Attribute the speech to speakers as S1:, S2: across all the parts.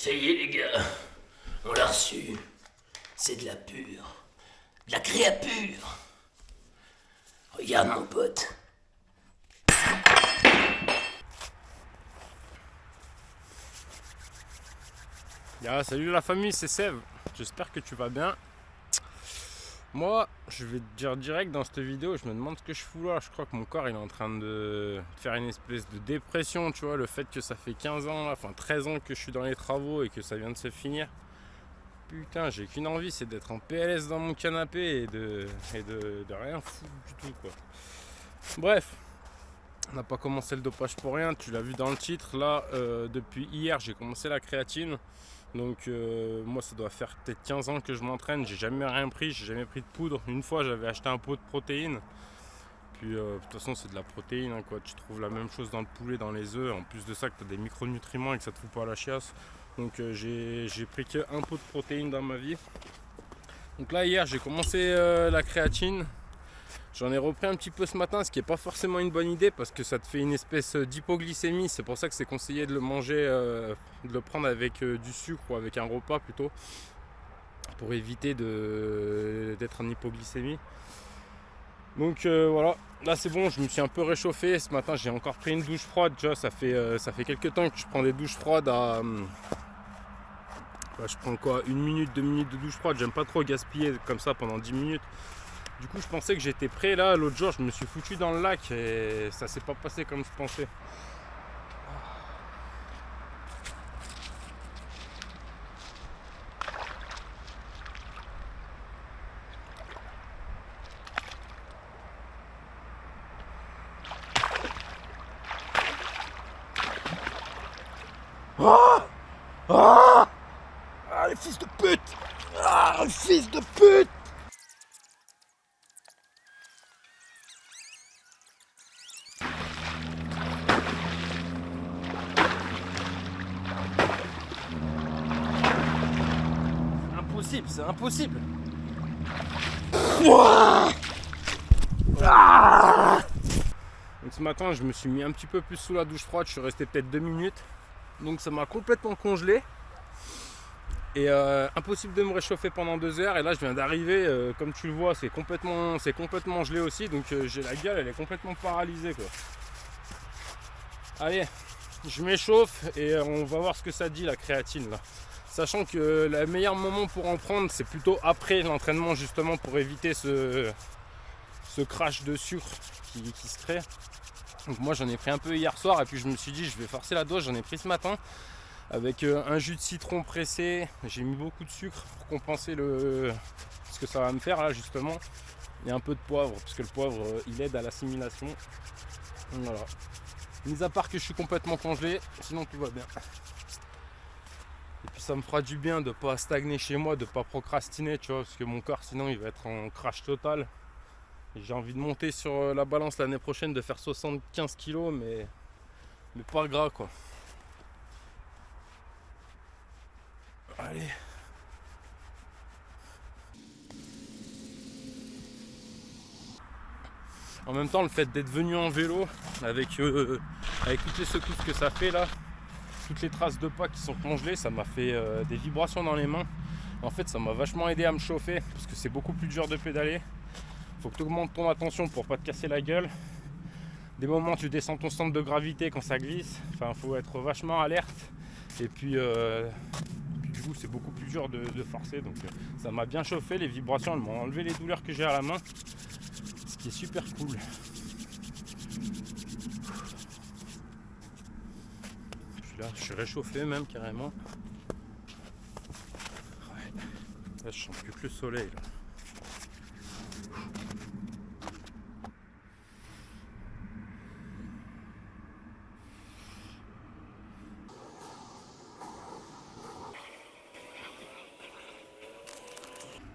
S1: Ça y est les gars, on l'a reçu. C'est de la pure. De la créature. Regarde mon pote.
S2: Salut la famille, c'est Sève. J'espère que tu vas bien. Moi, je vais te dire direct dans cette vidéo, je me demande ce que je fous là. Je crois que mon corps il est en train de faire une espèce de dépression, tu vois. Le fait que ça fait 15 ans, enfin 13 ans que je suis dans les travaux et que ça vient de se finir. Putain, j'ai qu'une envie, c'est d'être en PLS dans mon canapé et de rien foutre du tout, quoi. Bref, on n'a pas commencé le dopage pour rien, tu l'as vu dans le titre. Là, depuis hier, j'ai commencé la créatine. Donc moi ça doit faire peut-être 15 ans que je m'entraîne, j'ai jamais rien pris, j'ai jamais pris de poudre. Une fois j'avais acheté un pot de protéines. Puis de toute façon c'est de la protéine, hein, quoi. Tu trouves la même chose dans le poulet, dans les œufs. En plus de ça que tu as des micronutriments et que ça te fout pas à la chiasse. Donc j'ai pris qu'un pot de protéines dans ma vie. Donc là hier j'ai commencé la créatine. J'en ai repris un petit peu ce matin, ce qui n'est pas forcément une bonne idée parce que ça te fait une espèce d'hypoglycémie. C'est pour ça que c'est conseillé de le manger, de le prendre avec du sucre ou avec un repas plutôt, pour éviter d'être en hypoglycémie. Donc voilà, là c'est bon, je me suis un peu réchauffé. Ce matin j'ai encore pris une douche froide. Tu vois, ça fait quelques temps que je prends des douches froides je prends quoi, 1 minute, 2 minutes de douche froide. J'aime pas trop gaspiller comme ça pendant 10 minutes. Du coup je pensais que j'étais prêt. Là l'autre jour je me suis foutu dans le lac et ça s'est pas passé comme je pensais.
S1: Ah, le fils de pute. Ah, le fils de pute.
S2: Impossible, c'est impossible. Donc ce matin je me suis mis un petit peu plus sous la douche froide, je suis resté peut-être 2 minutes. Donc ça m'a complètement congelé. Et impossible de me réchauffer pendant 2 heures. Et là je viens d'arriver, comme tu le vois, c'est complètement gelé aussi. Donc j'ai la gueule, elle est complètement paralysée, quoi. Allez, je m'échauffe et on va voir ce que ça dit la créatine là. Sachant que le meilleur moment pour en prendre c'est plutôt après l'entraînement, justement pour éviter ce crash de sucre qui se crée. Donc moi j'en ai pris un peu hier soir et puis je me suis dit je vais forcer la dose. J'en ai pris ce matin avec un jus de citron pressé. J'ai mis beaucoup de sucre pour compenser ce que ça va me faire là, justement, et un peu de poivre parce que le poivre il aide à l'assimilation. Donc voilà, mis à part que je suis complètement congelé, sinon tout va bien. Et puis ça me fera du bien de pas stagner chez moi, de pas procrastiner, tu vois, parce que mon corps sinon il va être en crash total. J'ai envie de monter sur la balance l'année prochaine, de faire 75 kg, mais pas gras, quoi. Allez. En même temps, le fait d'être venu en vélo, avec toutes les secousses que ça fait là, toutes les traces de pas qui sont congelées, ça m'a fait des vibrations dans les mains. En fait, ça m'a vachement aidé à me chauffer, parce que c'est beaucoup plus dur de pédaler. Faut que tu augmentes ton attention pour pas te casser la gueule. Des moments tu descends ton centre de gravité quand ça glisse. Enfin, faut être vachement alerte. Et puis du coup c'est beaucoup plus dur de forcer. Donc ça m'a bien chauffé, les vibrations elles m'ont enlevé les douleurs que j'ai à la main. Ce qui est super cool. Puis là je suis réchauffé même carrément. Ouais. Là je sens plus que le soleil là.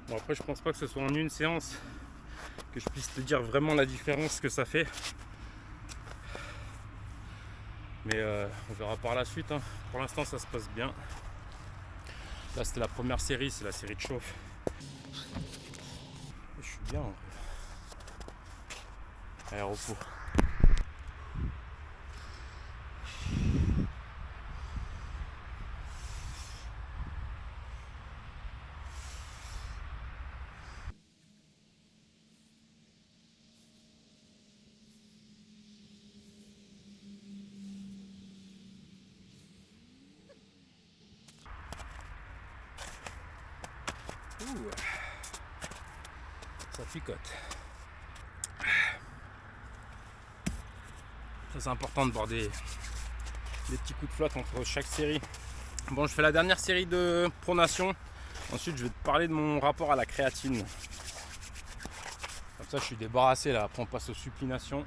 S2: Bon, après je pense pas que ce soit en une séance que je puisse te dire vraiment la différence que ça fait, mais on verra par la suite, hein. Pour l'instant ça se passe bien. Là c'était la première série, c'est la série de chauffe. Et je suis bien en fait. Allez, repos. Ouh. Ça picote. Ça, c'est important de boire des petits coups de flotte entre chaque série. Bon, je fais la dernière série de pronation. Ensuite, je vais te parler de mon rapport à la créatine. Comme ça, je suis débarrassé là. Après, on passe aux supplinations.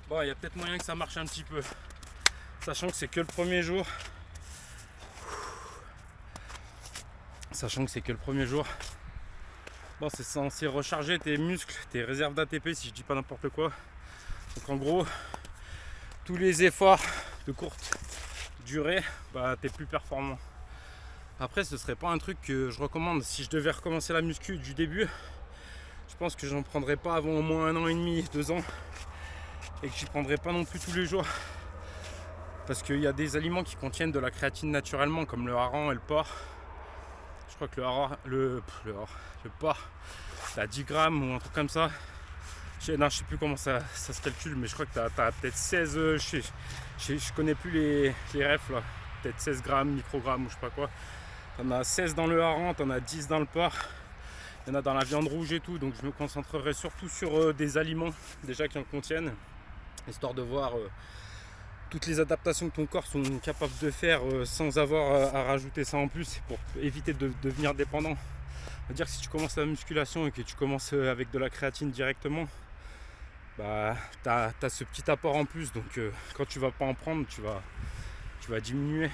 S2: Bon, il y a peut-être moyen que ça marche un petit peu. Sachant que c'est que le premier jour. Bon, c'est censé recharger tes muscles, tes réserves d'ATP si je dis pas n'importe quoi. Donc en gros, tous les efforts de courte durée, bah t'es plus performant. Après, ce serait pas un truc que je recommande. Si je devais recommencer la muscu du début, je pense que j'en prendrais pas avant au moins 1 an et demi, 2 ans. Et que j'y prendrais pas non plus tous les jours. Parce qu'il y a des aliments qui contiennent de la créatine naturellement, comme le hareng et le porc. Je crois que le porc, t'as 10 grammes ou un truc comme ça. Je sais plus comment ça se calcule, mais je crois que t'as peut-être 16, je connais plus les refs là. Peut-être 16 grammes, microgrammes ou je sais pas quoi. T'en as 16 dans le hareng, t'en as 10 dans le porc. Il y en a dans la viande rouge et tout, donc je me concentrerai surtout sur des aliments déjà qui en contiennent. Histoire de voir toutes les adaptations que ton corps sont capables de faire sans avoir à rajouter ça en plus pour éviter de devenir dépendant. On va dire que si tu commences la musculation et que tu commences avec de la créatine directement, bah tu as ce petit apport en plus, donc quand tu vas pas en prendre, tu vas diminuer.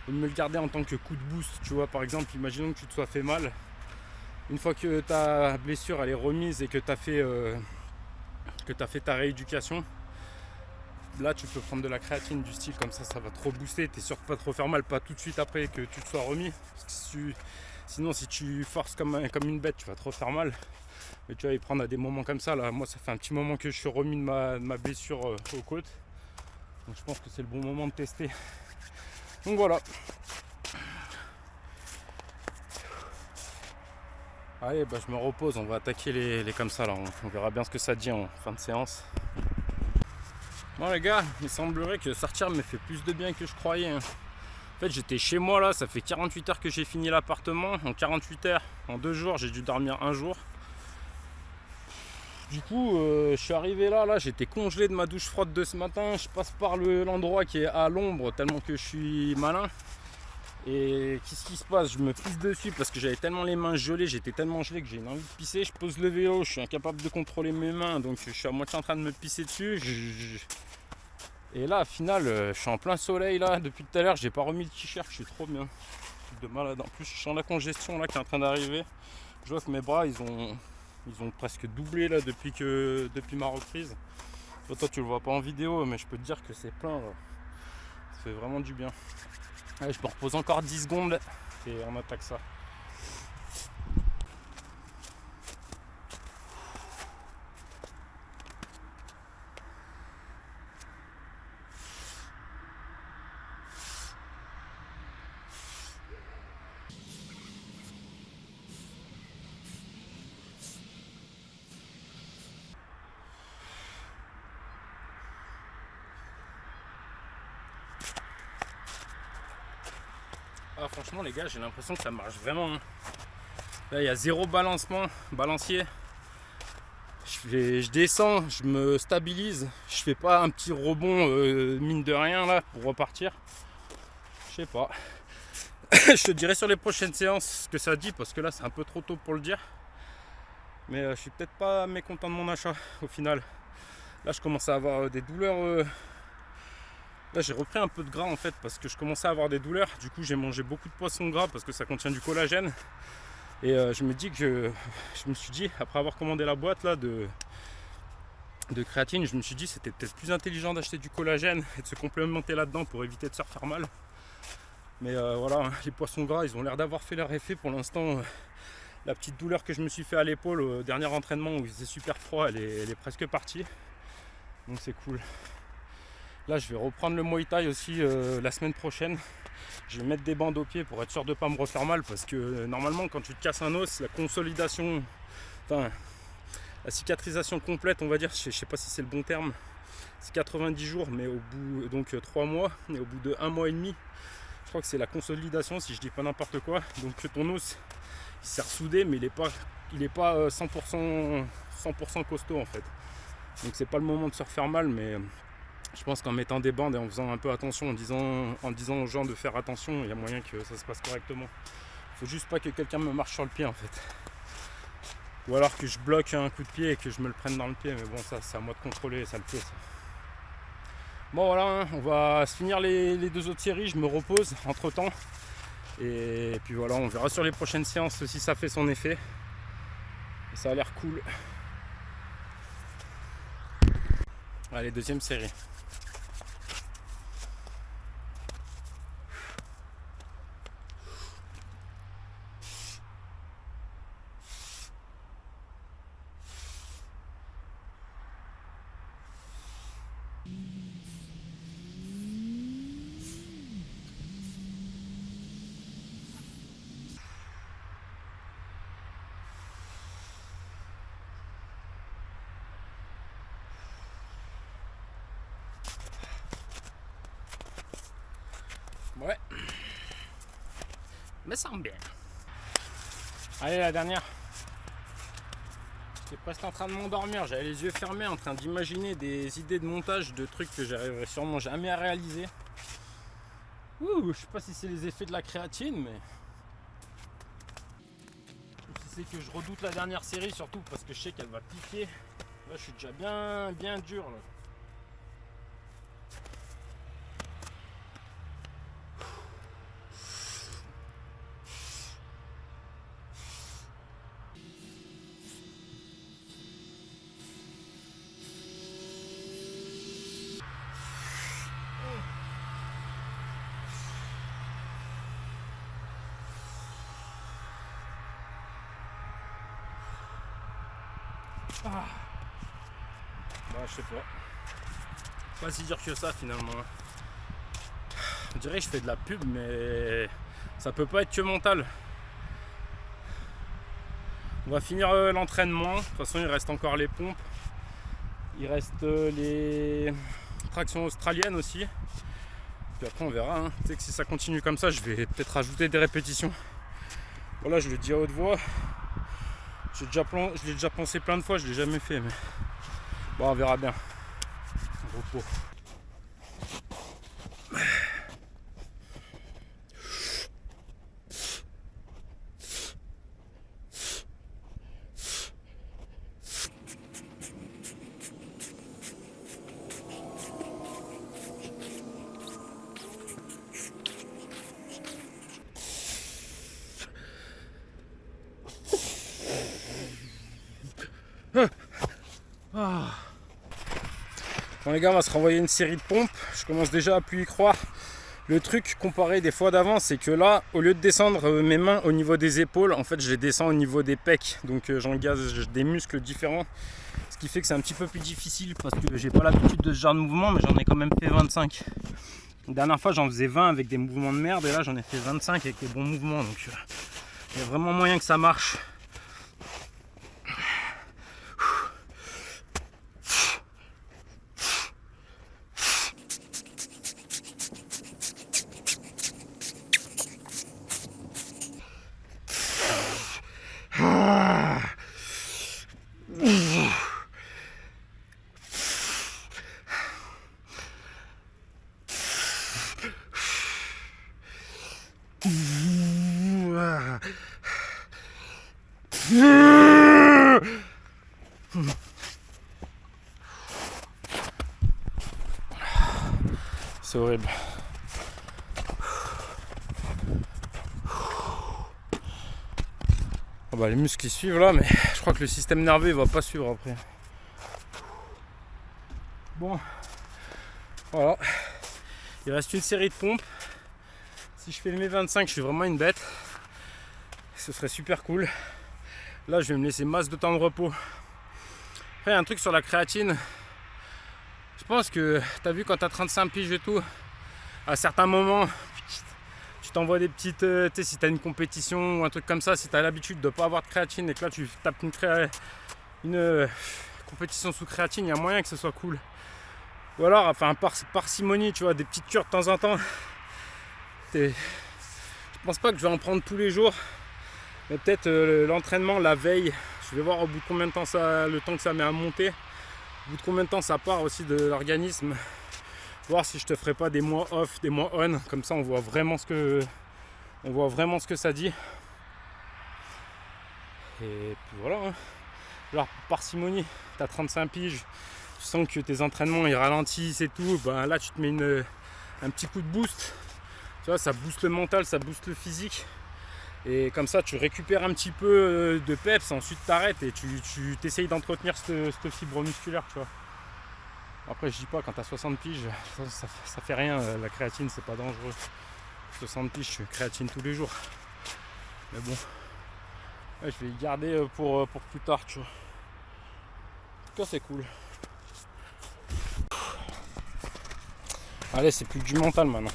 S2: Ou de me le garder en tant que coup de boost, tu vois, par exemple, imaginons que tu te sois fait mal. Une fois que ta blessure elle est remise et que tu as fait ta rééducation, là tu peux prendre de la créatine du style comme ça va te rebooster. Tu es sûr de pas trop faire mal, pas tout de suite après que tu te sois remis. Parce que sinon si tu forces comme une bête, tu vas trop faire mal. Mais tu vas y prendre à des moments comme ça. Là, moi ça fait un petit moment que je suis remis de ma blessure aux côtes. Donc je pense que c'est le bon moment de tester. Donc voilà. Allez, bah, je me repose, on va attaquer les comme ça là, on verra bien ce que ça dit en fin de séance. Bon les gars, il semblerait que sortir me fait plus de bien que je croyais. En fait j'étais chez moi là, ça fait 48 heures que j'ai fini l'appartement. En 48 heures, en 2 jours, j'ai dû dormir 1 jour. Du coup, je suis arrivé là, j'étais congelé de ma douche froide de ce matin. Je passe par l'endroit qui est à l'ombre tellement que je suis malin. Et qu'est-ce qui se passe? Je me pisse dessus parce que j'avais tellement les mains gelées, j'étais tellement gelé que j'ai une envie de pisser. Je pose le vélo, je suis incapable de contrôler mes mains, donc je suis à moitié en train de me pisser dessus. Et là, au final, je suis en plein soleil là. Depuis tout à l'heure, j'ai pas remis le t-shirt, je suis trop bien. De malade. En plus, je sens la congestion là qui est en train d'arriver. Je vois que mes bras, ils ont presque doublé là depuis ma reprise. Toi, tu le vois pas en vidéo, mais je peux te dire que c'est plein là. Ça fait vraiment du bien. Allez, je me repose encore 10 secondes et on attaque ça. Ah, franchement les gars, j'ai l'impression que ça marche vraiment. Là il y a 0 balancier. Je descends, je me stabilise, je fais pas un petit rebond mine de rien là pour repartir. Je sais pas. Je te dirai sur les prochaines séances ce que ça dit parce que là c'est un peu trop tôt pour le dire. Mais je suis peut-être pas mécontent de mon achat au final. Là je commence à avoir des douleurs. Là j'ai repris un peu de gras en fait parce que je commençais à avoir des douleurs. Du coup j'ai mangé beaucoup de poisson gras parce que ça contient du collagène. Et je me suis dit, après avoir commandé la boîte là de créatine, je me suis dit c'était peut-être plus intelligent d'acheter du collagène et de se complémenter là-dedans pour éviter de se refaire mal. Mais voilà, hein, les poissons gras, ils ont l'air d'avoir fait leur effet pour l'instant. La petite douleur que je me suis fait à l'épaule au dernier entraînement où il faisait super froid, elle est presque partie. Donc c'est cool. Là, je vais reprendre le Muay Thai aussi la semaine prochaine. Je vais mettre des bandes aux pieds pour être sûr de ne pas me refaire mal, parce que normalement, quand tu te casses un os, la consolidation, enfin la cicatrisation complète, on va dire, je sais pas si c'est le bon terme, c'est 90 jours, mais au bout, donc 3 mois, et au bout de 1 mois et demi, je crois que c'est la consolidation, si je dis pas n'importe quoi. Donc ton os, il s'est ressoudé, mais il est pas 100% costaud en fait. Donc c'est pas le moment de se refaire mal, mais je pense qu'en mettant des bandes et en faisant un peu attention, en disant aux gens de faire attention, il y a moyen que ça se passe correctement. Faut juste pas que quelqu'un me marche sur le pied en fait. Ou alors que je bloque un coup de pied et que je me le prenne dans le pied, mais bon, ça c'est à moi de contrôler, ça le fait ça. Bon voilà, hein, on va se finir les 2 autres séries, je me repose entre temps. Et puis voilà, on verra sur les prochaines séances si ça fait son effet. Et ça a l'air cool. Allez, 2e série. Ouais. Me semble bien. Allez, la dernière. J'étais presque en train de m'endormir, j'avais les yeux fermés en train d'imaginer des idées de montage de trucs que j'arriverai sûrement jamais à réaliser. Ouh, je sais pas si c'est les effets de la créatine, mais si c'est que je redoute la dernière série, surtout parce que je sais qu'elle va piquer. Là, je suis déjà bien dur là. Ah. Bah, je sais pas si dur que ça finalement. On dirait que je fais de la pub, mais ça peut pas être que mental. On va finir l'entraînement. De toute façon, il reste encore les pompes. Il reste les tractions australiennes aussi. Puis après, on verra. Hein. Tu sais que si ça continue comme ça, je vais peut-être rajouter des répétitions. Voilà, je le dis à haute voix. Je l'ai déjà pensé plein de fois, je l'ai jamais fait, mais bon, on verra bien. Repos. Ah. Bon les gars, on va se renvoyer une série de pompes. Je commence déjà à plus y croire. Le truc comparé des fois d'avant, c'est que là, au lieu de descendre mes mains au niveau des épaules, en fait je les descends au niveau des pecs. Donc j'engage des muscles différents. Ce qui fait que c'est un petit peu plus difficile parce que j'ai pas l'habitude de ce genre de mouvement, mais j'en ai quand même fait 25. La dernière fois j'en faisais 20 avec des mouvements de merde et là j'en ai fait 25 avec des bons mouvements. Donc il y a vraiment moyen que ça marche. C'est horrible. Oh bah, les muscles ils suivent là, mais je crois que le système nerveux il va pas suivre après. Bon, voilà. Il reste une série de pompes. Si je fais le mai 25, je suis vraiment une bête. Ce serait super cool. Là, je vais me laisser masse de temps de repos. Après, un truc sur la créatine. Je pense que tu as vu quand tu as 35 piges et tout, à certains moments, tu t'envoies des petites. Tu sais, si tu as une compétition ou un truc comme ça, si tu as l'habitude de ne pas avoir de créatine et que là tu tapes une compétition sous créatine, il y a moyen que ce soit cool. Ou alors, enfin, parcimonie, tu vois, des petites cures de temps en temps. Je pense pas que je vais en prendre tous les jours, mais peut-être l'entraînement la veille. Je vais voir au bout de combien de temps le temps que ça met à monter, au bout de combien de temps ça part aussi de l'organisme. Voir si je te ferai pas des mois off, des mois on, comme ça on voit vraiment ce que ça dit. Et puis voilà. Hein. Alors parcimonie, tu as 35 piges, tu sens que tes entraînements ils ralentissent et tout, ben là tu te mets un petit coup de boost. Tu vois, ça booste le mental, ça booste le physique. Et comme ça, tu récupères un petit peu de peps, ensuite t'arrêtes et tu t'essayes d'entretenir cette fibre musculaire, tu vois. Après, je dis pas, quand t'as 60 piges, ça fait rien, la créatine, c'est pas dangereux. 60 piges, je fais créatine tous les jours. Mais bon, ouais, je vais y garder pour plus tard, tu vois. En tout cas, c'est cool. Allez, c'est plus que du mental maintenant.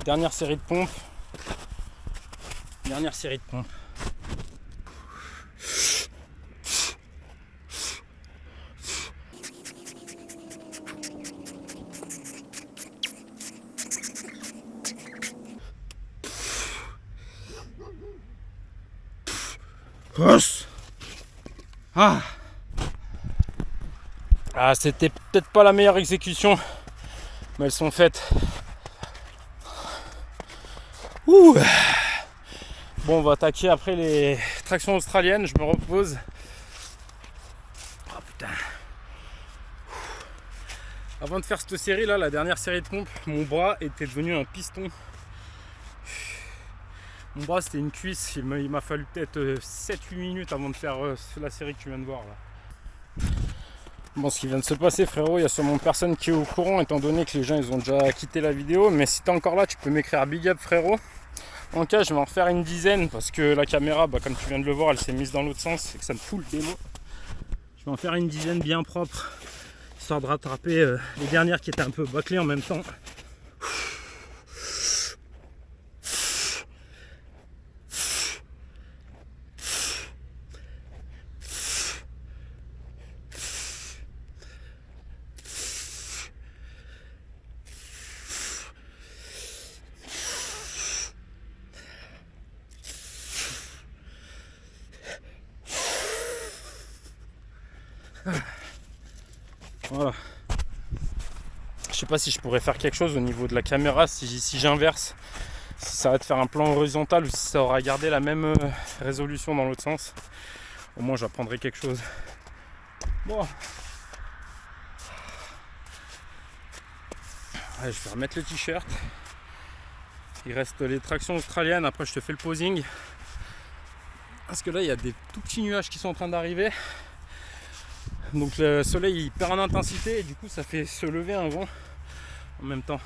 S2: Dernière série de pompes. Dernière série de pompes. Ah, c'était peut-être pas la meilleure exécution, mais elles sont faites. Ouh. Bon, on va attaquer après les tractions australiennes, je me repose. Oh putain. Avant de faire cette série là, la dernière série de pompes, mon bras était devenu un piston. Mon bras c'était une cuisse, il m'a fallu peut-être 7-8 minutes avant de faire la série que tu viens de voir là. Bon, ce qui vient de se passer, frérot, il y a sûrement personne qui est au courant étant donné que les gens ils ont déjà quitté la vidéo, mais si t'es encore là, tu peux m'écrire big up, frérot. En cas, je vais en refaire une dizaine parce que la caméra, comme tu viens de le voir, elle s'est mise dans l'autre sens et que ça me fout le démo. Je vais en faire une dizaine bien propre, histoire de rattraper les dernières qui étaient un peu bâclées en même temps. Voilà. Je sais pas si je pourrais faire quelque chose au niveau de la caméra si j'inverse, si ça va te faire un plan horizontal ou si ça aura gardé la même résolution dans l'autre sens. Au moins j'apprendrai quelque chose. Bon. Allez, je vais remettre le t-shirt. Il reste les tractions australiennes, après je te fais le posing. Parce que là il y a des tout petits nuages qui sont en train d'arriver. Donc le soleil il perd en intensité et du coup ça fait se lever un vent en même temps.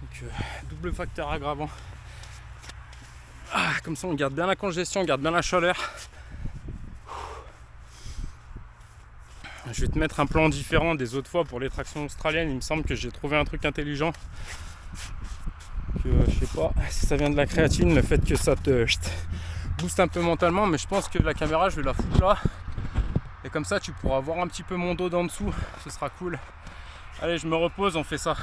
S2: Donc double facteur aggravant. Comme ça on garde bien la congestion, on garde bien la chaleur. Je vais te mettre un plan différent des autres fois pour les tractions australiennes. Il me semble que j'ai trouvé un truc intelligent. Que je sais pas si ça vient de la créatine, le fait que ça te booste un peu mentalement, mais je pense que la caméra je vais la foutre là. Et comme ça tu pourras voir un petit peu mon dos d'en dessous, ce sera cool. Allez, je me repose, on fait ça.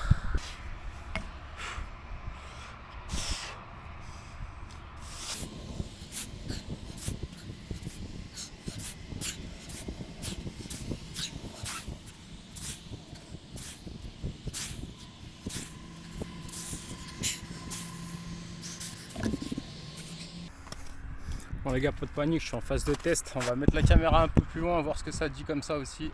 S2: Bon les gars, pas de panique, je suis en phase de test. On va mettre la caméra un peu plus loin, voir ce que ça dit comme ça aussi.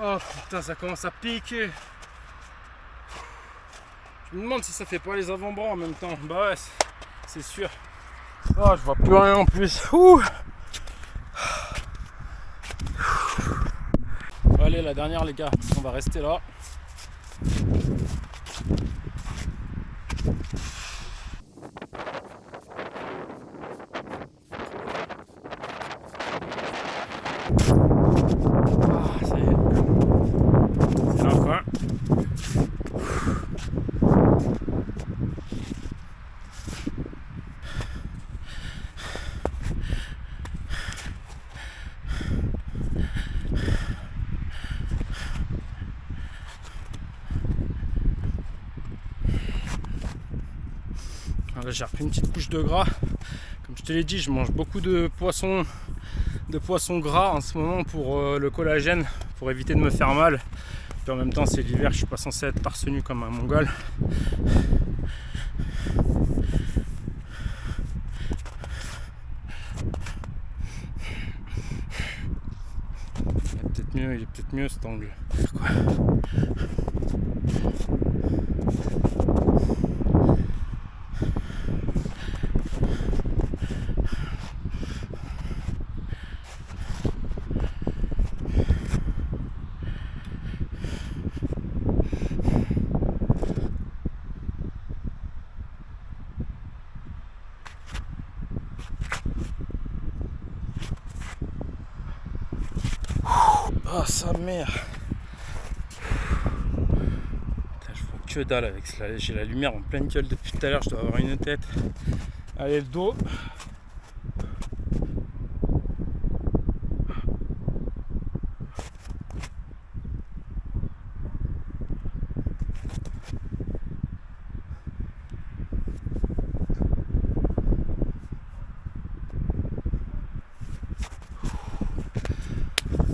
S2: Oh putain, ça commence à piquer. Je me demande si ça fait pas les avant-bras en même temps. Bah ouais, c'est sûr. Oh, je vois plus rien en plus. Ouh. Allez, la dernière les gars, on va rester là. Ah, ça y est. C'est la fin. J'ai repris une petite couche de gras. Comme je te l'ai dit, je mange beaucoup de poissons gras en ce moment pour le collagène, pour éviter de me faire mal. Puis en même temps, c'est l'hiver, je suis pas censé être torse nu comme un mongol. Il est peut-être mieux cet angle. Quoi. Oh sa mère. Putain, je vois que dalle avec cela. J'ai la lumière en pleine gueule depuis tout à l'heure, je dois avoir une tête. Allez, le dos.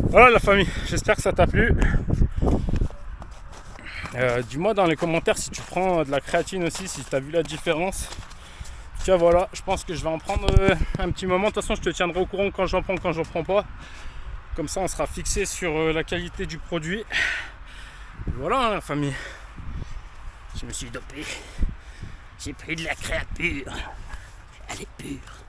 S2: Voilà la famille, j'espère que ça t'a plu. Dis-moi dans les commentaires si tu prends de la créatine aussi, si tu as vu la différence. Tiens voilà, je pense que je vais en prendre un petit moment. De toute façon je te tiendrai au courant quand j'en prends, quand j'en prends pas. Comme ça on sera fixé sur la qualité du produit. Et voilà la famille.
S1: Je me suis dopé. J'ai pris de la créature. Elle est pure.